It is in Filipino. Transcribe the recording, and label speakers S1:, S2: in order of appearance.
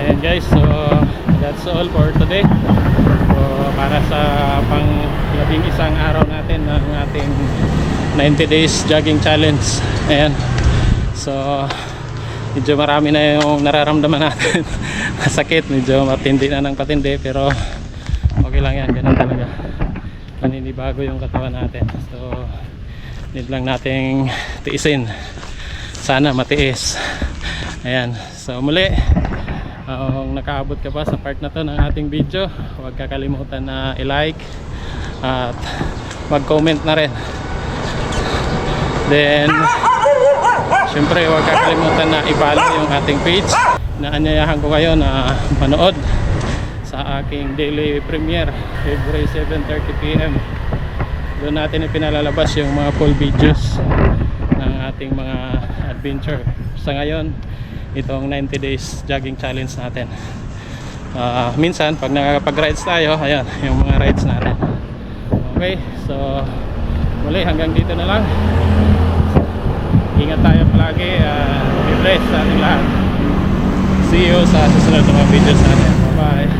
S1: Ayan guys, so that's all for today. So para sa pang 11 araw natin ng ating 90 days jogging challenge. Ayan. So medyo marami na yung nararamdaman natin. Sakit, medyo matindi na ng patindi, pero okay lang yan, ganun talaga. Paninibago yung katawan natin. So need lang nating tiisin. Sana matiis. Ayan. So muli, kung nakaabot ka pa sa part na to ng ating video, huwag kakalimutan na i-like at mag-comment na rin. Then syempre huwag kakalimutan na i-follow yung ating page. Naanyayahan ko kayo na manood sa aking daily premiere every 7:30 PM. Doon natin ipinalalabas yung mga full videos ng ating mga adventure. Sa ngayon, itong 90 days jogging challenge natin. Minsan pag nakakapag-rides tayo, ayan yung mga rides natin. Okay, so muli hanggang dito na lang. Ingat tayo palagi. Be blessed sa ating lahat. See you sa susunod na mga videos natin. Bye bye.